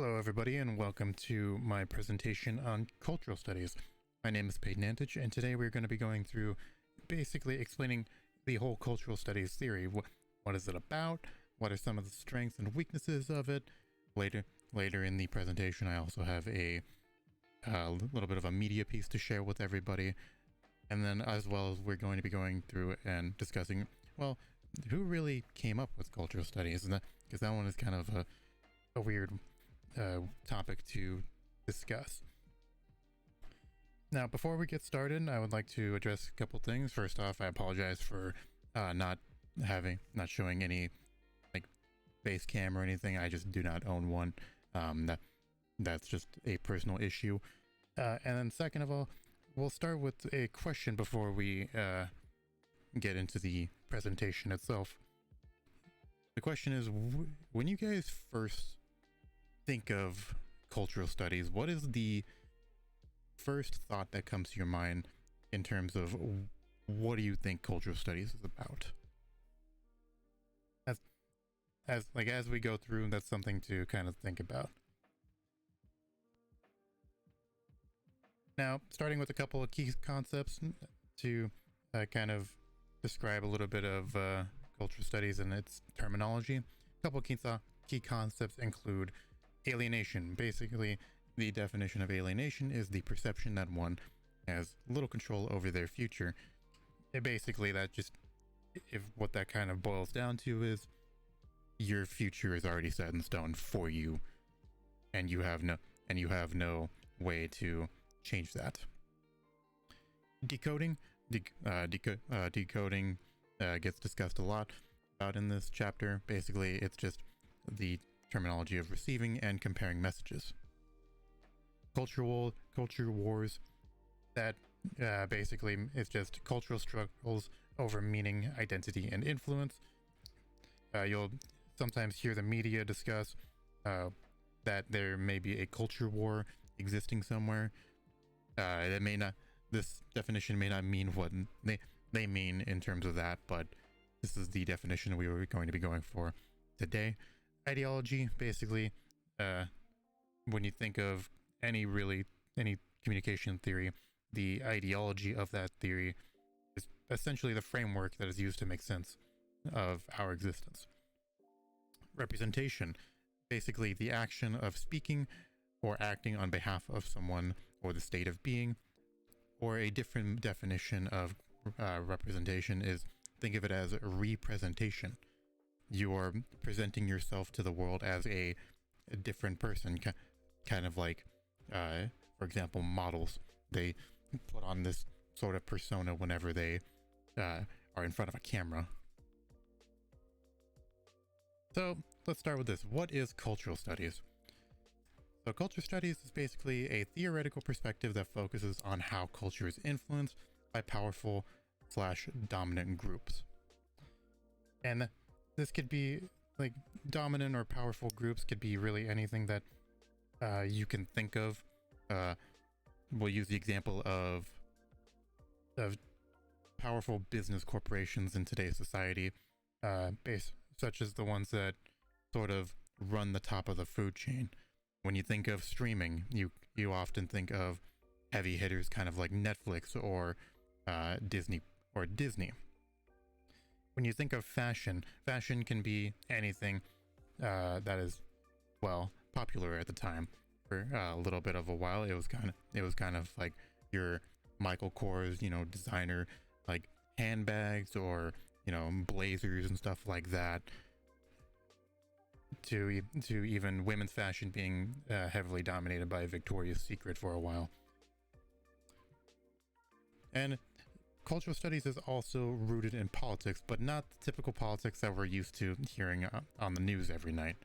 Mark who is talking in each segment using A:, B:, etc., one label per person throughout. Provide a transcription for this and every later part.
A: Hello, everybody, and welcome to my presentation on cultural studies. My name is Peyton Antich, and today we're going to be going through basically explaining the whole cultural studies theory. What is it about? What are some of the strengths and weaknesses of it? Later in the presentation, I also have a little bit of a media piece to share with everybody. And then as well as we're going to be going through and discussing, well, who really came up with cultural studies? And because that one is kind of a weird topic to discuss. Now, before we get started, I would like to address a couple things. First off, I apologize for not showing any like base cam or anything. I just do not own one. That's just a personal issue. And then second of all, we'll start with a question before we get into the presentation itself. The question is, when you guys first think of cultural studies, what is the first thought that comes to your mind in terms of what do you think cultural studies is about? As we go through, that's something to kind of think about. Now, starting with a couple of key concepts to kind of describe a little bit of cultural studies and its terminology. A couple of key concepts include alienation. Basically, the definition of alienation is the perception that one has little control over their future. Basically, what that kind of boils down to is your future is already set in stone for you, and you have no way to change that. Decoding gets discussed a lot about in this chapter. Basically, it's just the terminology of receiving and comparing messages. Culture wars, that basically is just cultural struggles over meaning, identity, and influence. You'll sometimes hear the media discuss that there may be a culture war existing somewhere. This definition may not mean what they mean in terms of that, but this is the definition we were going to be going for today. Ideology, basically, when you think of any communication theory, the ideology of that theory is essentially the framework that is used to make sense of our existence. Representation, basically the action of speaking or acting on behalf of someone or the state of being. Or a different definition of representation is, think of it as representation. You are presenting yourself to the world as a different person, kind of like, for example, models. They put on this sort of persona whenever they are in front of a camera. So let's start with this. What is cultural studies? So culture studies is basically a theoretical perspective that focuses on how culture is influenced by powerful/dominant groups. And this could be like dominant or powerful groups could be really anything that you can think of. We'll use the example of powerful business corporations in today's society, such as the ones that sort of run the top of the food chain. When you think of streaming, you often think of heavy hitters kind of like Netflix or Disney. When you think of fashion can be anything that is, well, popular at the time. For a little bit of a while, it was kind of like your Michael Kors, designer like handbags or blazers and stuff like that. To even women's fashion being heavily dominated by Victoria's Secret for a while. And cultural studies is also rooted in politics, but not the typical politics that we're used to hearing on the news every night.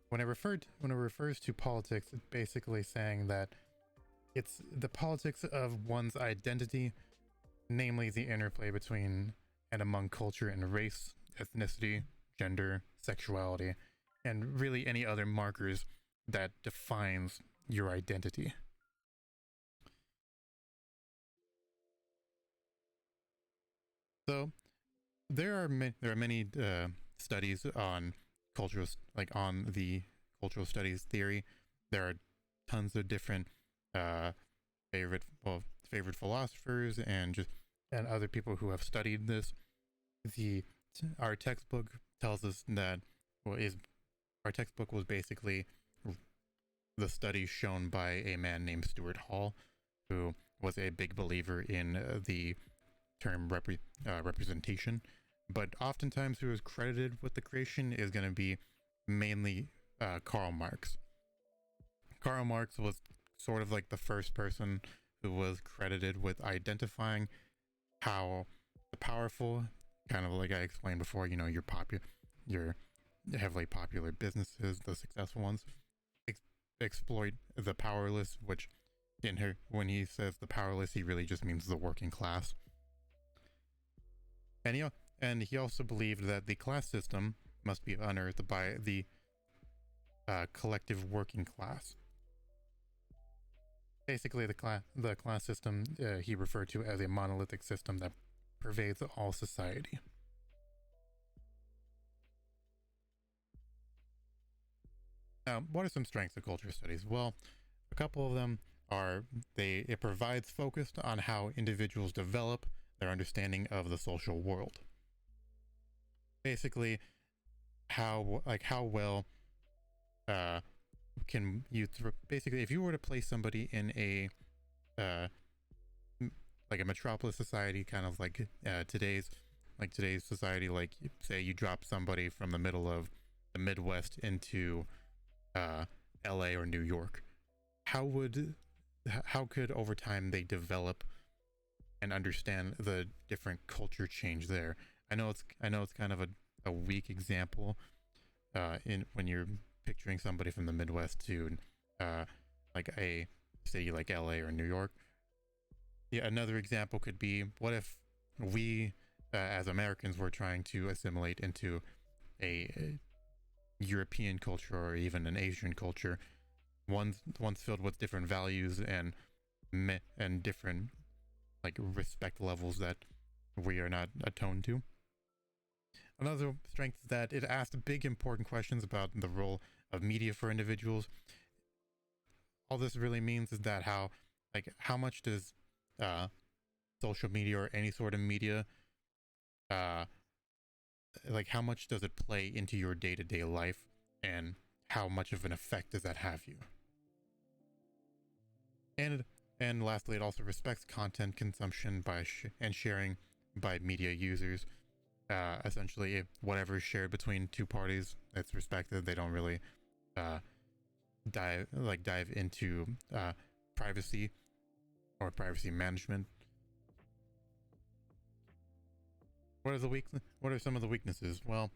A: When it refers to politics, it's basically saying that it's the politics of one's identity, namely the interplay between and among culture and race, ethnicity, gender, sexuality, and really any other markers that defines your identity. So there are many studies on on the cultural studies theory. There are tons of different uh, favorite philosophers and other people who have studied this. The our textbook tells us that our textbook was basically the studies shown by a man named Stuart Hall, who was a big believer in the term representation, but oftentimes who is credited with the creation is going to be mainly Karl Marx. Karl Marx was sort of like the first person who was credited with identifying how the powerful, kind of like I explained before, your heavily popular businesses, the successful ones, exploit the powerless, which when he says the powerless, he really just means the working class. And he also believed that the class system must be unearthed by the collective working class. Basically, the class system he referred to as a monolithic system that pervades all society. Now, what are some strengths of culture studies? Well, a couple of them are it provides focus on how individuals develop their understanding of the social world. Basically, how well can you basically, if you were to place somebody in a like a metropolis society, kind of like today's society, like say you drop somebody from the middle of the Midwest into LA or New York, how could over time they develop and understand the different culture change there? I know it's kind of a weak example when you're picturing somebody from the Midwest to like a city like LA or New York. Yeah, another example could be, what if we as Americans were trying to assimilate into a European culture or even an Asian culture, one's filled with different values and different like respect levels that we are not attuned to. Another strength is that it asks big important questions about the role of media for individuals. All this really means is that how much does social media or any sort of media how much does it play into your day-to-day life, and how much of an effect does that have you? And lastly, it also respects content consumption and sharing by media users. Essentially, whatever is shared between two parties, it's respected. They don't really dive into privacy or privacy management. What are some of the weaknesses? Well,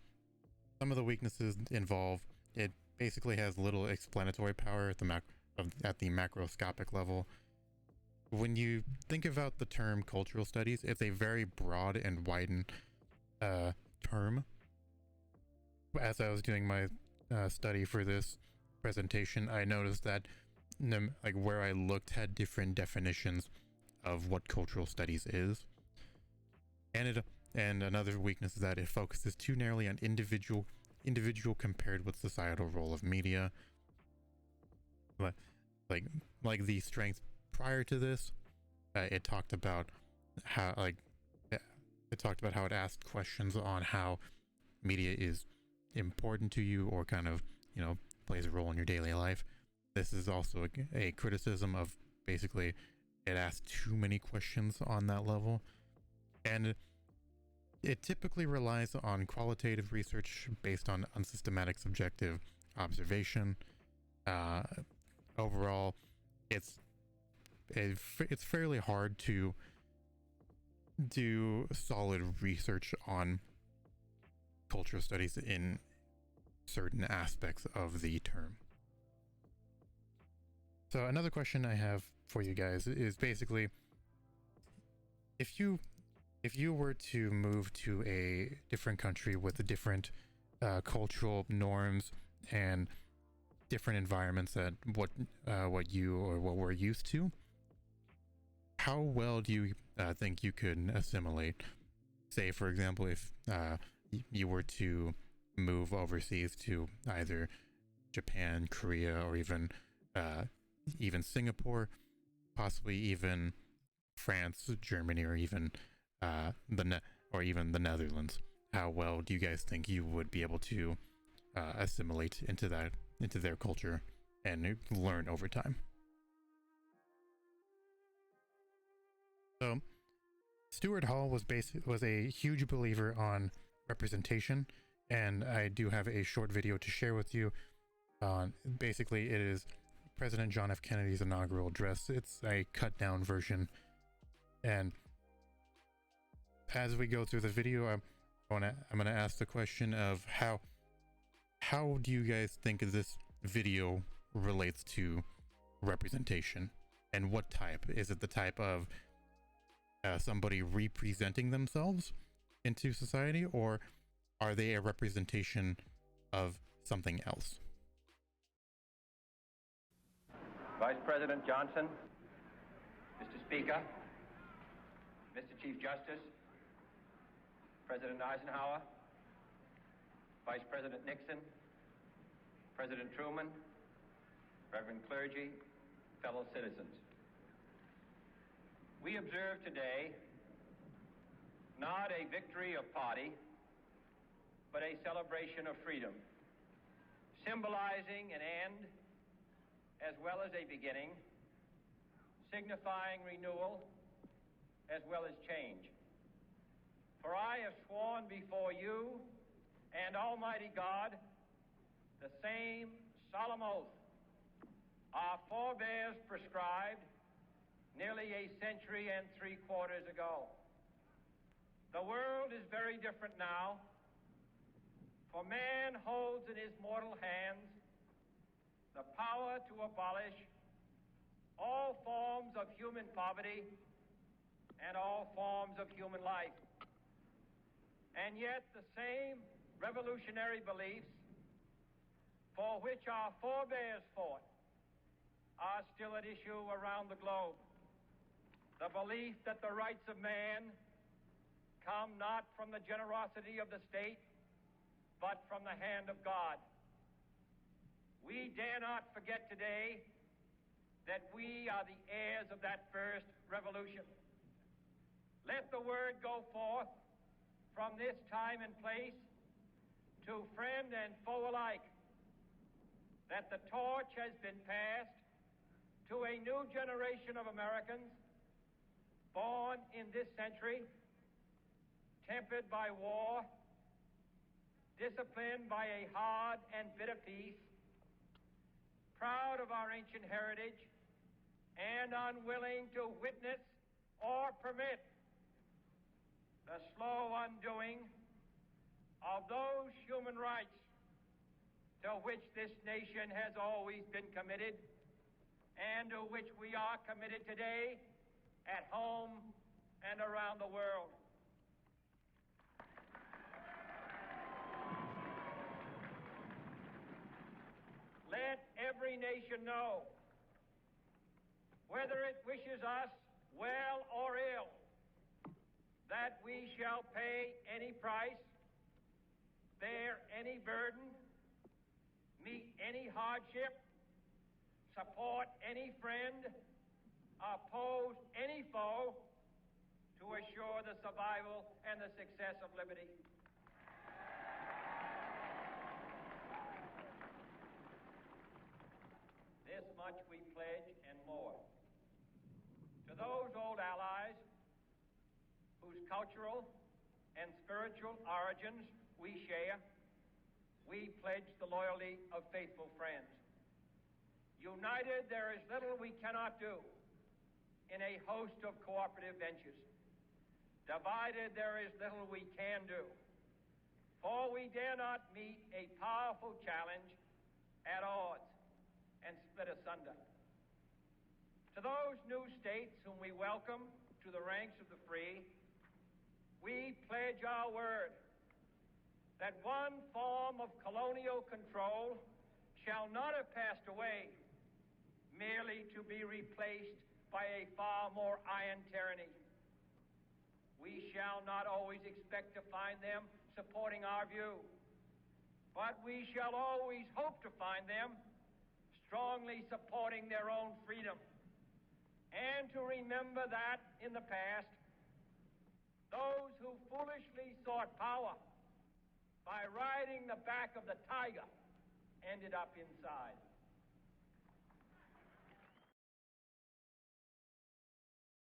A: some of the weaknesses involve it basically has little explanatory power at the macroscopic level. When you think about the term cultural studies, it's a very broad and widened term. As I was doing my study for this presentation, I noticed that where I looked had different definitions of what cultural studies is, and another weakness is that it focuses too narrowly on individual compared with societal role of media. Like the strengths prior to this, it talked about how it asked questions on how media is important to you, or kind of plays a role in your daily life. This is also a criticism of basically it asks too many questions on that level, and it typically relies on qualitative research based on unsystematic subjective observation. Overall, it's fairly hard to do solid research on cultural studies in certain aspects of the term. So another question I have for you guys is basically, if you were to move to a different country with different cultural norms and different environments than what we're used to, how well do you think you could assimilate? Say, for example, if you were to move overseas to either Japan, Korea, or even Singapore, possibly even France, Germany, or even the Netherlands. How well do you guys think you would be able to assimilate into their culture and learn over time? So Stuart Hall was a huge believer on representation, and I do have a short video to share with you. Basically, it is President John F. Kennedy's inaugural address. It's a cut down version, and as we go through the video, I'm gonna ask the question of how do you guys think this video relates to representation, and what type? Is it the type of somebody representing themselves into society, or are they a representation of something else?
B: Vice President Johnson, Mr. Speaker, Mr. Chief Justice, President Eisenhower, Vice President Nixon, President Truman, Reverend clergy, fellow citizens. We observe today not a victory of party, but a celebration of freedom, symbolizing an end as well as a beginning, signifying renewal as well as change. For I have sworn before you and Almighty God the same solemn oath our forebears prescribed nearly a century and 3/4 ago. The world is very different now, for man holds in his mortal hands the power to abolish all forms of human poverty and all forms of human life. And yet the same revolutionary beliefs for which our forebears fought are still at issue around the globe. The belief that the rights of man come not from the generosity of the state, but from the hand of God. We dare not forget today that we are the heirs of that first revolution. Let the word go forth from this time and place to friend and foe alike that the torch has been passed to a new generation of Americans born in this century, tempered by war, disciplined by a hard and bitter peace, proud of our ancient heritage, and unwilling to witness or permit the slow undoing of those human rights to which this nation has always been committed and to which we are committed today at home and around the world. Let every nation know, whether it wishes us well or ill, that we shall pay any price, bear any burden, meet any hardship, support any friend, oppose any foe to assure the survival and the success of liberty. This much we pledge and more. To those old allies whose cultural and spiritual origins we share, we pledge the loyalty of faithful friends. United, there is little we cannot do in a host of cooperative ventures. Divided, there is little we can do, for we dare not meet a powerful challenge at odds and split asunder. To those new states whom we welcome to the ranks of the free, we pledge our word that one form of colonial control shall not have passed away merely to be replaced by a far more iron tyranny. We shall not always expect to find them supporting our view, but we shall always hope to find them strongly supporting their own freedom, and to remember that in the past, those who foolishly sought power by riding the back of the tiger ended up inside.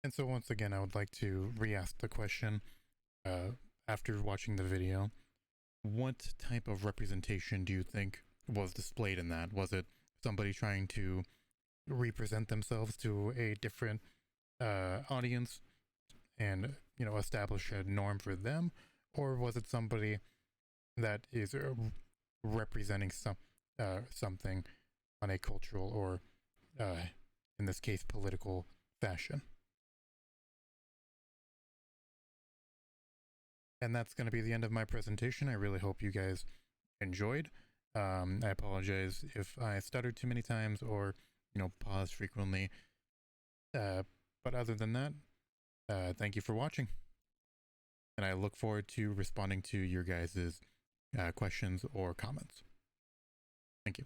A: And so once again, I would like to re-ask the question, after watching the video, what type of representation do you think was displayed in that? Was it somebody trying to represent themselves to a different audience and, you know, establish a norm for them? Or was it somebody that is representing something on a cultural or, in this case, political fashion? And that's going to be the end of my presentation. I really hope you guys enjoyed. I apologize if I stuttered too many times or, you know, paused frequently. But other than that, thank you for watching. And I look forward to responding to your guys' questions or comments. Thank you.